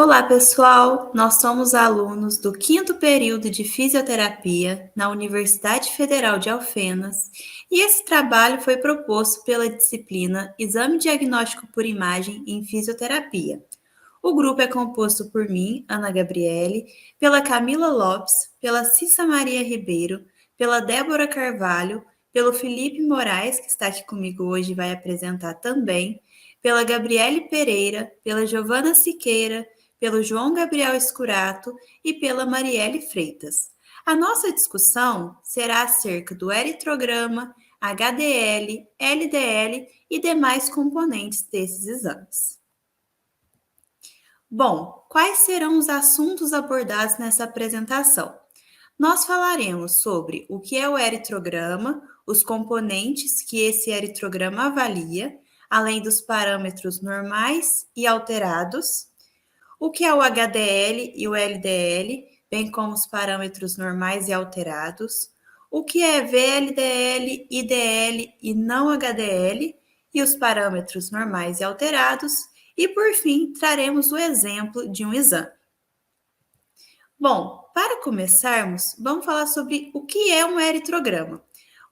Olá, pessoal! Nós somos alunos do quinto período de Fisioterapia na Universidade Federal de Alfenas e esse trabalho foi proposto pela disciplina Exame Diagnóstico por Imagem em Fisioterapia. O grupo é composto por mim, Ana Gabriele, pela Camila Lopes, pela Cissa Maria Ribeiro, pela Débora Carvalho, pelo Felipe Moraes, que está aqui comigo hoje e vai apresentar também, pela Gabriele Pereira, pela Giovana Siqueira, pelo João Gabriel Escurato e pela Marielle Freitas. A nossa discussão será acerca do eritrograma, HDL, LDL e demais componentes desses exames. Bom, quais serão os assuntos abordados nessa apresentação? Nós falaremos sobre o que é o eritrograma, os componentes que esse eritrograma avalia, além dos parâmetros normais e alterados, o que é o HDL e o LDL, bem como os parâmetros normais e alterados, o que é VLDL, IDL e não HDL, e os parâmetros normais e alterados, e por fim, traremos o exemplo de um exame. Bom, para começarmos, vamos falar sobre o que é um eritrograma.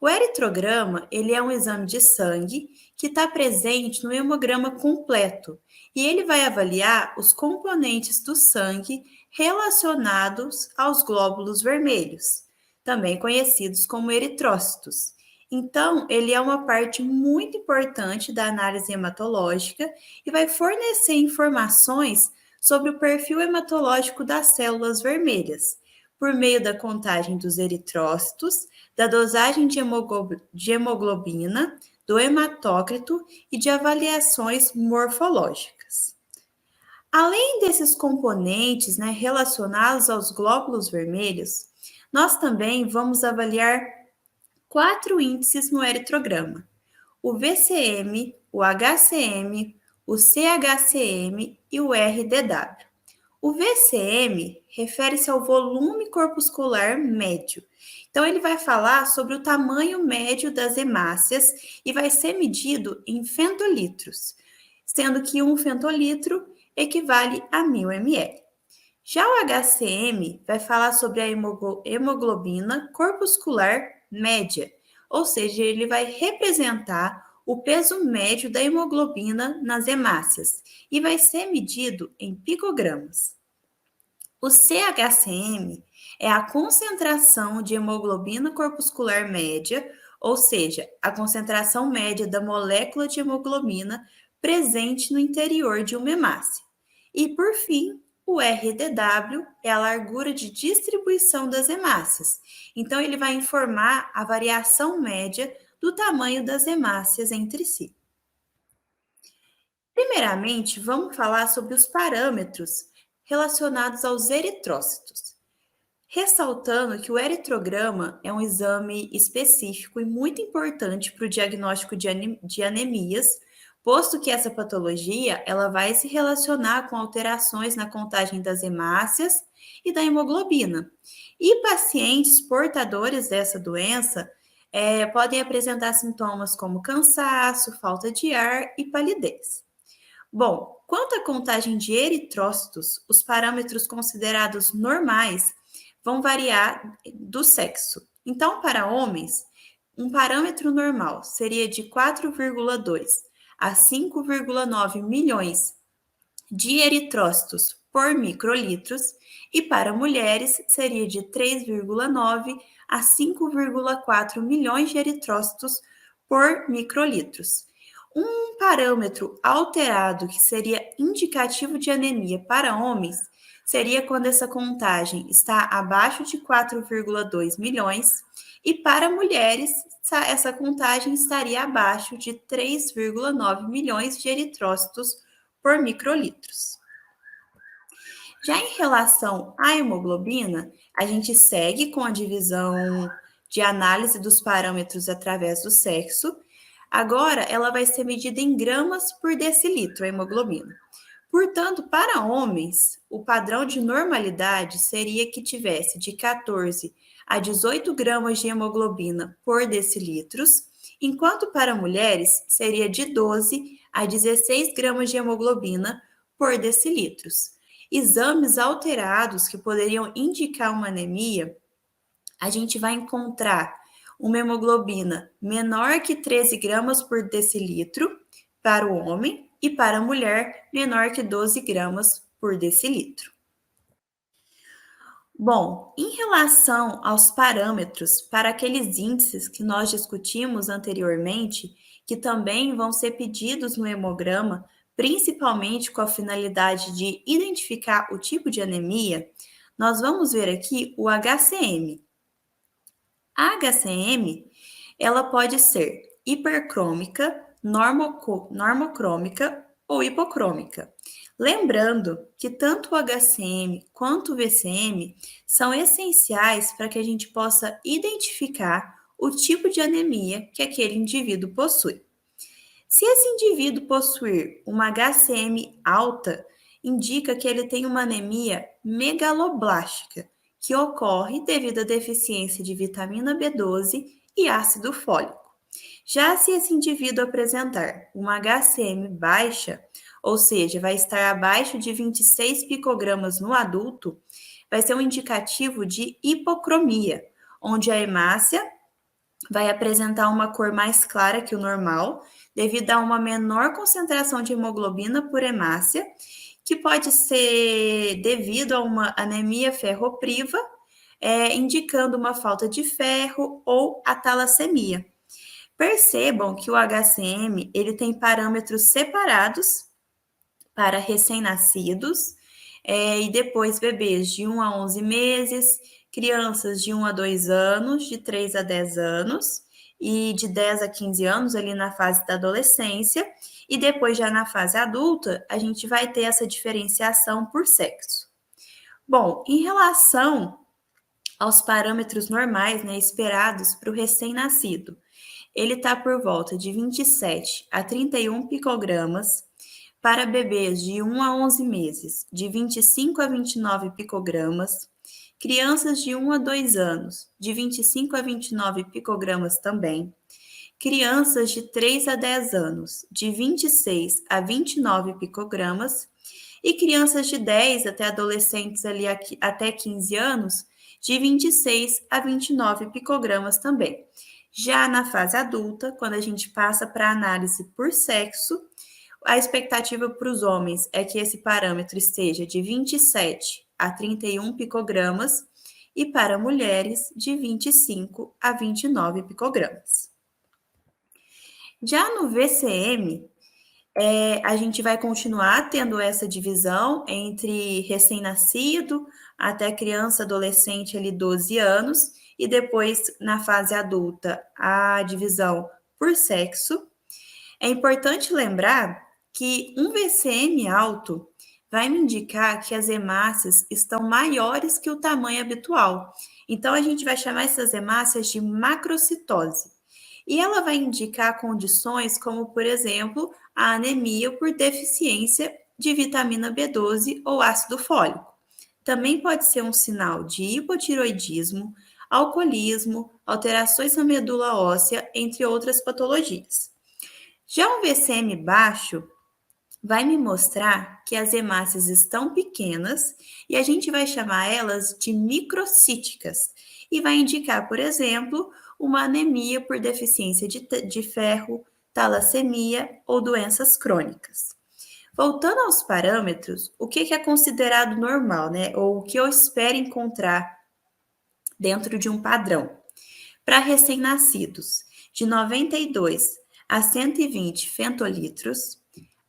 O eritrograma, ele é um exame de sangue que está presente no hemograma completo e ele vai avaliar os componentes do sangue relacionados aos glóbulos vermelhos, também conhecidos como eritrócitos. Então, ele é uma parte muito importante da análise hematológica e vai fornecer informações sobre o perfil hematológico das células vermelhas, por meio da contagem dos eritrócitos, da dosagem de hemoglobina, do hematócrito e de avaliações morfológicas. Além desses componentes relacionados aos glóbulos vermelhos, nós também vamos avaliar 4 índices no eritrograma: o VCM, o HCM, o CHCM e o RDW. O VCM refere-se ao volume corpuscular médio. Então, ele vai falar sobre o tamanho médio das hemácias e vai ser medido em fentolitros, sendo que 1 fentolitro equivale a 1000 ml. Já o HCM vai falar sobre a hemoglobina corpuscular média, ou seja, ele vai representar o peso médio da hemoglobina nas hemácias e vai ser medido em picogramas. O CHCM é a concentração de hemoglobina corpuscular média, ou seja, a concentração média da molécula de hemoglobina presente no interior de uma hemácia. E, por fim, o RDW é a largura de distribuição das hemácias. Então, ele vai informar a variação média do tamanho das hemácias entre si. Primeiramente, vamos falar sobre os parâmetros relacionados aos eritrócitos. Ressaltando que o eritrograma é um exame específico e muito importante para o diagnóstico de anemias, posto que essa patologia ela vai se relacionar com alterações na contagem das hemácias e da hemoglobina. E pacientes portadores dessa doença podem apresentar sintomas como cansaço, falta de ar e palidez. Bom, quanto à contagem de eritrócitos, os parâmetros considerados normais vão variar do sexo. Então, para homens, um parâmetro normal seria de 4,2 a 5,9 milhões de eritrócitos por microlitros, e para mulheres seria de 3,9 a 5,4 milhões de eritrócitos por microlitros. Um parâmetro alterado que seria indicativo de anemia para homens seria quando essa contagem está abaixo de 4,2 milhões e para mulheres essa contagem estaria abaixo de 3,9 milhões de eritrócitos por microlitros. Já em relação à hemoglobina, a gente segue com a divisão de análise dos parâmetros através do sexo. Agora, ela vai ser medida em gramas por decilitro, a hemoglobina. Portanto, para homens, o padrão de normalidade seria que tivesse de 14 a 18 gramas de hemoglobina por decilitros, enquanto para mulheres seria de 12 a 16 gramas de hemoglobina por decilitros. exames alterados que poderiam indicar uma anemia, a gente vai encontrar uma hemoglobina menor que 13 gramas por decilitro para o homem e para a mulher menor que 12 gramas por decilitro. Bom, em relação aos parâmetros para aqueles índices que nós discutimos anteriormente, que também vão ser pedidos no hemograma, principalmente com a finalidade de identificar o tipo de anemia, nós vamos ver aqui o HCM. A HCM, ela pode ser hipercrômica, normocrômica ou hipocrômica. Lembrando que tanto o HCM quanto o VCM são essenciais para que a gente possa identificar o tipo de anemia que aquele indivíduo possui. Se esse indivíduo possuir uma HCM alta, indica que ele tem uma anemia megaloblástica, que ocorre devido à deficiência de vitamina B12 e ácido fólico. Já se esse indivíduo apresentar uma HCM baixa, ou seja, vai estar abaixo de 26 picogramas no adulto, vai ser um indicativo de hipocromia, onde a hemácia vai apresentar uma cor mais clara que o normal, devido a uma menor concentração de hemoglobina por hemácia, que pode ser devido a uma anemia ferropriva, indicando uma falta de ferro ou a talassemia. Percebam que o HCM ele tem parâmetros separados para recém-nascidos e depois bebês de 1 a 11 meses, crianças de 1 a 2 anos, de 3 a 10 anos e de 10 a 15 anos ali na fase da adolescência, e depois já na fase adulta, a gente vai ter essa diferenciação por sexo. Bom, em relação aos parâmetros normais, né, esperados para o recém-nascido, ele está por volta de 27 a 31 picogramas, para bebês de 1 a 11 meses, de 25 a 29 picogramas, crianças de 1 a 2 anos, de 25 a 29 picogramas também, crianças de 3 a 10 anos, de 26 a 29 picogramas, e crianças de 10 até adolescentes ali até 15 anos, de 26 a 29 picogramas também. Já na fase adulta, quando a gente passa para análise por sexo, a expectativa para os homens é que esse parâmetro esteja de 27 a 31 picogramas e para mulheres de 25 a 29 picogramas. Já no VCM, a gente vai continuar tendo essa divisão entre recém-nascido até criança, adolescente, ali 12 anos, e depois, na fase adulta, a divisão por sexo. É importante lembrar que um VCM alto vai me indicar que as hemácias estão maiores que o tamanho habitual. Então, a gente vai chamar essas hemácias de macrocitose. E ela vai indicar condições como, por exemplo, a anemia por deficiência de vitamina B12 ou ácido fólico. Também pode ser um sinal de hipotiroidismo, alcoolismo, alterações na medula óssea, entre outras patologias. Já um VCM baixo vai me mostrar que as hemácias estão pequenas e a gente vai chamar elas de microcíticas e vai indicar, por exemplo, uma anemia por deficiência de ferro, talassemia ou doenças crônicas. Voltando aos parâmetros, o que é considerado normal, né? Ou o que eu espero encontrar dentro de um padrão? Para recém-nascidos, de 92 a 120 fentolitros,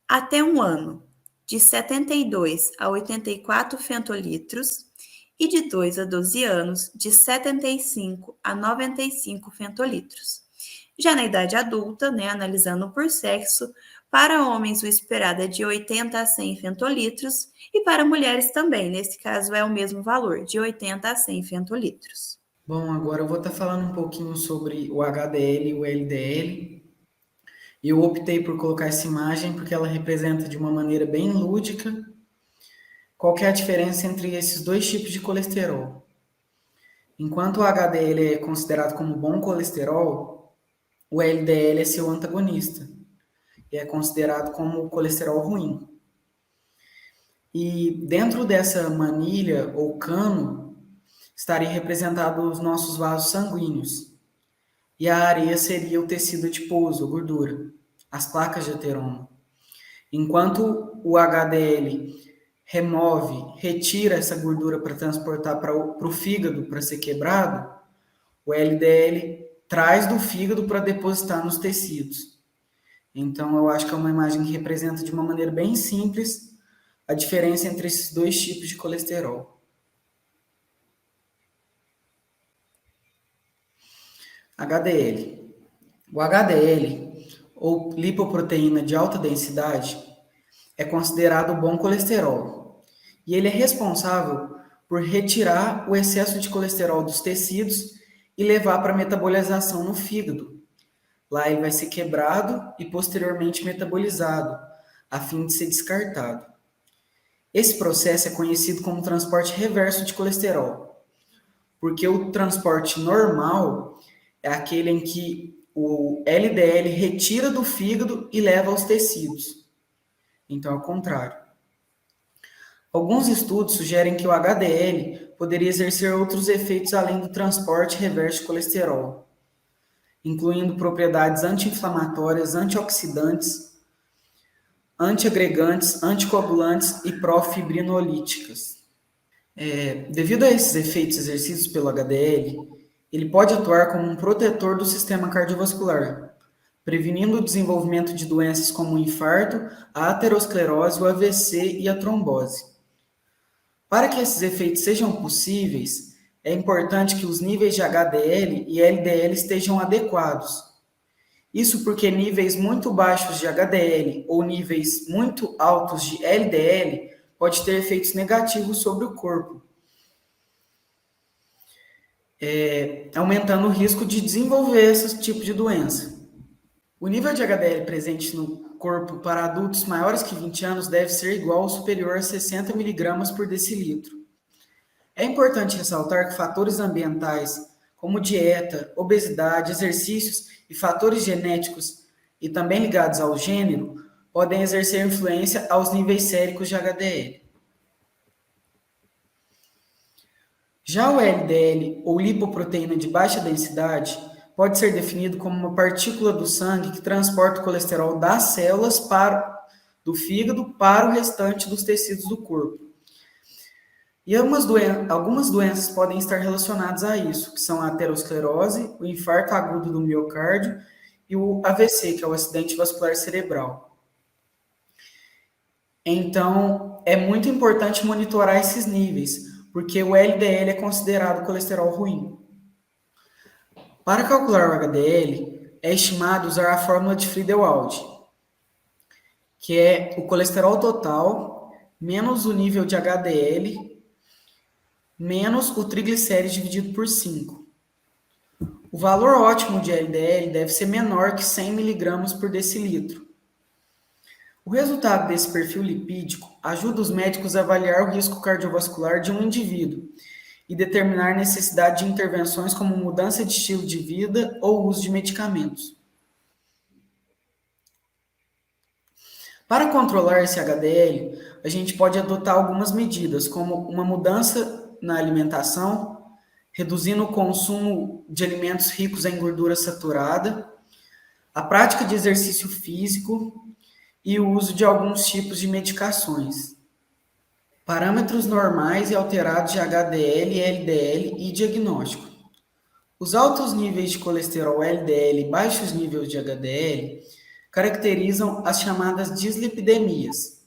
até um ano, de 72 a 84 fentolitros, e de 2 a 12 anos, de 75 a 95 fentolitros. Já na idade adulta, né, analisando por sexo, para homens o esperado é de 80 a 100 fentolitros, e para mulheres também, nesse caso é o mesmo valor, de 80 a 100 fentolitros. Bom, agora eu vou estar falando um pouquinho sobre o HDL e o LDL. Eu optei por colocar essa imagem porque ela representa de uma maneira bem lúdica qual que é a diferença entre esses dois tipos de colesterol. Enquanto o HDL é considerado como bom colesterol, o LDL é seu antagonista e é considerado como colesterol ruim. E dentro dessa manilha ou cano estaria representado os nossos vasos sanguíneos. E a areia seria o tecido adiposo, a gordura, as placas de ateroma. Enquanto o HDL retira essa gordura para transportar para o fígado para ser quebrado, o LDL traz do fígado para depositar nos tecidos. Então, eu acho que é uma imagem que representa de uma maneira bem simples a diferença entre esses dois tipos de colesterol. HDL. O HDL, ou lipoproteína de alta densidade, é considerado bom colesterol. E ele é responsável por retirar o excesso de colesterol dos tecidos e levar para a metabolização no fígado. Lá ele vai ser quebrado e posteriormente metabolizado, a fim de ser descartado. Esse processo é conhecido como transporte reverso de colesterol, porque o transporte normal é aquele em que o LDL retira do fígado e leva aos tecidos. Então, é o contrário. Alguns estudos sugerem que o HDL poderia exercer outros efeitos além do transporte reverso de colesterol, incluindo propriedades anti-inflamatórias, antioxidantes, antiagregantes, anticoagulantes e profibrinolíticas. Devido a esses efeitos exercidos pelo HDL, ele pode atuar como um protetor do sistema cardiovascular, prevenindo o desenvolvimento de doenças como o infarto, a aterosclerose, o AVC e a trombose. Para que esses efeitos sejam possíveis, é importante que os níveis de HDL e LDL estejam adequados. Isso porque níveis muito baixos de HDL ou níveis muito altos de LDL pode ter efeitos negativos sobre o corpo, aumentando o risco de desenvolver esse tipo de doença. O nível de HDL presente no corpo para adultos maiores que 20 anos deve ser igual ou superior a 60 mg por decilitro. É importante ressaltar que fatores ambientais, como dieta, obesidade, exercícios e fatores genéticos e também ligados ao gênero, podem exercer influência aos níveis séricos de HDL. Já o LDL, ou lipoproteína de baixa densidade, pode ser definido como uma partícula do sangue que transporta o colesterol das células do fígado para o restante dos tecidos do corpo. E algumas doenças podem estar relacionadas a isso, que são a aterosclerose, o infarto agudo do miocárdio e o AVC, que é o acidente vascular cerebral. Então, é muito importante monitorar esses níveis, porque o LDL é considerado colesterol ruim. Para calcular o HDL, é estimado usar a fórmula de Friedewald, que é o colesterol total menos o nível de HDL menos o triglicérides dividido por 5. O valor ótimo de LDL deve ser menor que 100 mg por decilitro. O resultado desse perfil lipídico ajuda os médicos a avaliar o risco cardiovascular de um indivíduo e determinar a necessidade de intervenções como mudança de estilo de vida ou uso de medicamentos. Para controlar esse HDL, a gente pode adotar algumas medidas, como uma mudança na alimentação, reduzindo o consumo de alimentos ricos em gordura saturada, a prática de exercício físico e o uso de alguns tipos de medicações. Parâmetros normais e alterados de HDL, LDL e diagnóstico. Os altos níveis de colesterol LDL e baixos níveis de HDL caracterizam as chamadas dislipidemias.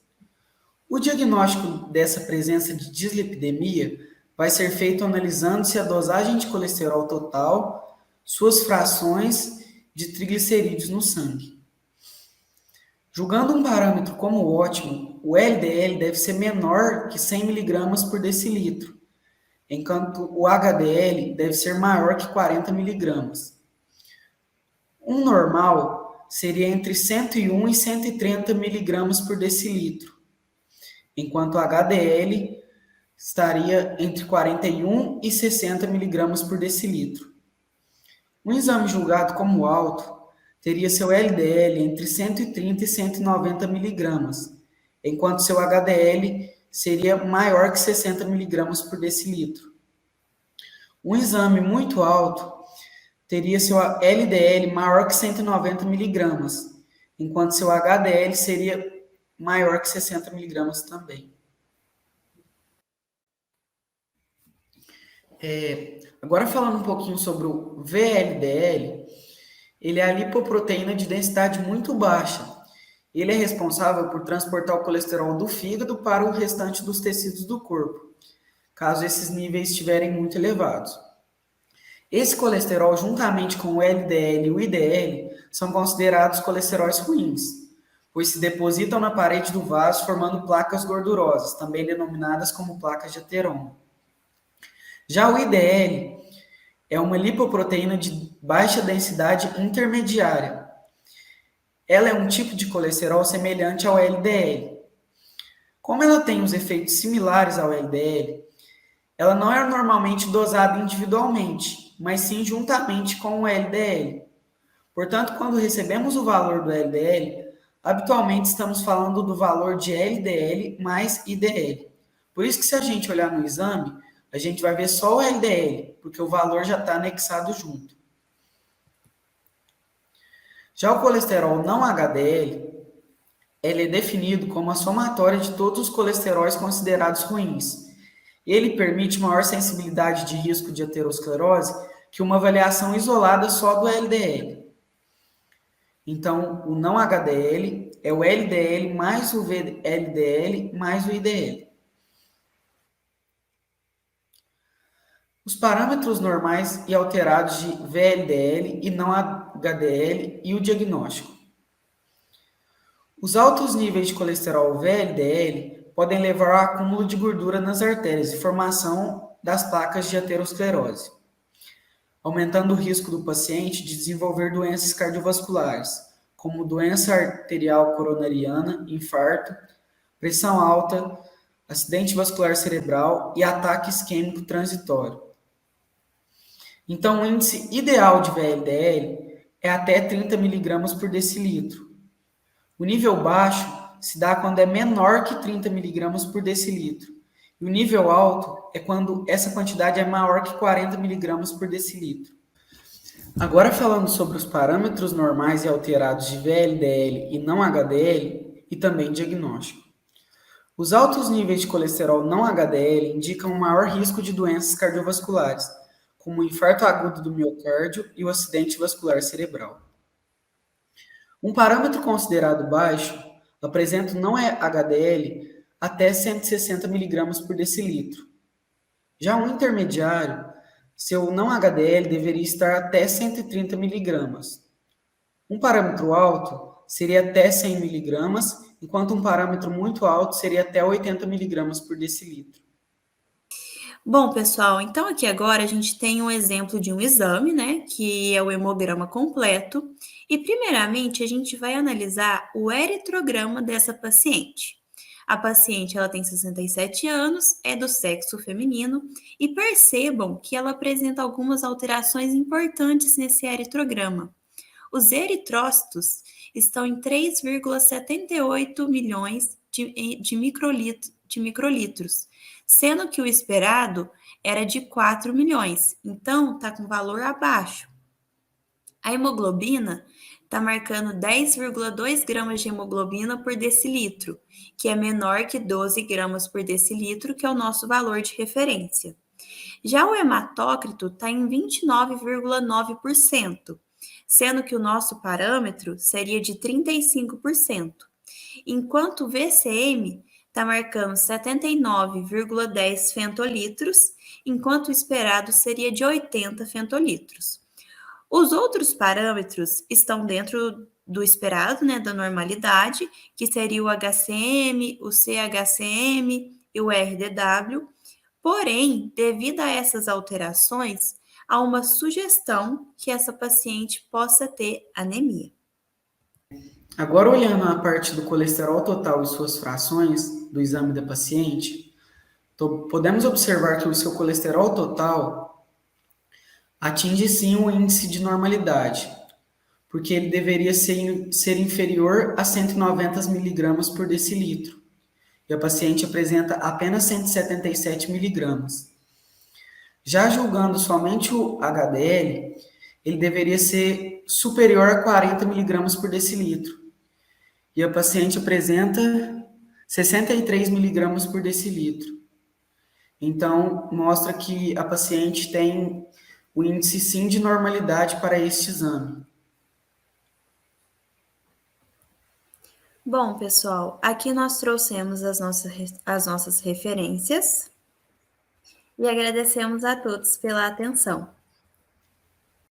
O diagnóstico dessa presença de dislipidemia vai ser feito analisando se a dosagem de colesterol total, suas frações de triglicerídeos no sangue. Julgando um parâmetro como ótimo, o LDL deve ser menor que 100 mg por decilitro, enquanto o HDL deve ser maior que 40 mg. Um normal seria entre 101 e 130 mg por decilitro, enquanto o HDL estaria entre 41 e 60 mg por decilitro. Um exame julgado como alto teria seu LDL entre 130 e 190 mg, enquanto seu HDL seria maior que 60 miligramas por decilitro. Um exame muito alto teria seu LDL maior que 190 miligramas, enquanto seu HDL seria maior que 60 miligramas também. Agora falando um pouquinho sobre o VLDL, ele é a lipoproteína de densidade muito baixa. Ele é responsável por transportar o colesterol do fígado para o restante dos tecidos do corpo, caso esses níveis estiverem muito elevados. Esse colesterol, juntamente com o LDL e o IDL, são considerados colesteróis ruins, pois se depositam na parede do vaso formando placas gordurosas, também denominadas como placas de ateroma. Já o IDL é uma lipoproteína de baixa densidade intermediária. Ela é um tipo de colesterol semelhante ao LDL. Como ela tem os efeitos similares ao LDL, ela não é normalmente dosada individualmente, mas sim juntamente com o LDL. Portanto, quando recebemos o valor do LDL, habitualmente estamos falando do valor de LDL mais IDL. Por isso que se a gente olhar no exame, a gente vai ver só o LDL, porque o valor já está anexado junto. Já o colesterol não HDL, ele é definido como a somatória de todos os colesteróis considerados ruins. Ele permite maior sensibilidade de risco de aterosclerose que uma avaliação isolada só do LDL. Então, o não HDL é o LDL mais o VLDL mais o IDL. Os parâmetros normais e alterados de VLDL e não HDL e o diagnóstico. Os altos níveis de colesterol VLDL podem levar ao acúmulo de gordura nas artérias e formação das placas de aterosclerose, aumentando o risco do paciente de desenvolver doenças cardiovasculares, como doença arterial coronariana, infarto, pressão alta, acidente vascular cerebral e ataque isquêmico transitório. Então, o índice ideal de VLDL é até 30 mg por decilitro. O nível baixo se dá quando é menor que 30 mg por decilitro. E o nível alto é quando essa quantidade é maior que 40 mg por decilitro. Agora falando sobre os parâmetros normais e alterados de VLDL e não HDL e também diagnóstico. Os altos níveis de colesterol não HDL indicam um maior risco de doenças cardiovasculares, como o infarto agudo do miocárdio e o acidente vascular cerebral. Um parâmetro considerado baixo apresenta não é HDL até 160 mg por decilitro. Já um intermediário, seu não HDL deveria estar até 130 mg. Um parâmetro alto seria até 100 mg, enquanto um parâmetro muito alto seria até 80 mg por decilitro. Bom, pessoal, então aqui agora a gente tem um exemplo de um exame, né, que é o hemograma completo, e primeiramente a gente vai analisar o eritrograma dessa paciente. A paciente, ela tem 67 anos, é do sexo feminino, e percebam que ela apresenta algumas alterações importantes nesse eritrograma. Os eritrócitos estão em 3,78 milhões de microlitros, sendo que o esperado era de 4 milhões, então está com valor abaixo. A hemoglobina está marcando 10,2 gramas de hemoglobina por decilitro, que é menor que 12 gramas por decilitro, que é o nosso valor de referência. Já o hematócrito está em 29,9%, sendo que o nosso parâmetro seria de 35%, enquanto o VCM está marcando 79,10 fentolitros, enquanto o esperado seria de 80 fentolitros. Os outros parâmetros estão dentro do esperado, né, da normalidade, que seria o HCM, o CHCM e o RDW. Porém, devido a essas alterações, há uma sugestão que essa paciente possa ter anemia. Agora, olhando a parte do colesterol total e suas frações do exame da paciente, podemos observar que o seu colesterol total atinge sim o índice de normalidade, porque ele deveria ser inferior a 190 mg por decilitro. e a paciente apresenta apenas 177 miligramas. Já julgando somente o HDL, ele deveria ser superior a 40 miligramas por decilitro. E a paciente apresenta 63 miligramas por decilitro. Então, mostra que a paciente tem o índice sim de normalidade para este exame. Bom, pessoal, aqui nós trouxemos as nossas referências e agradecemos a todos pela atenção.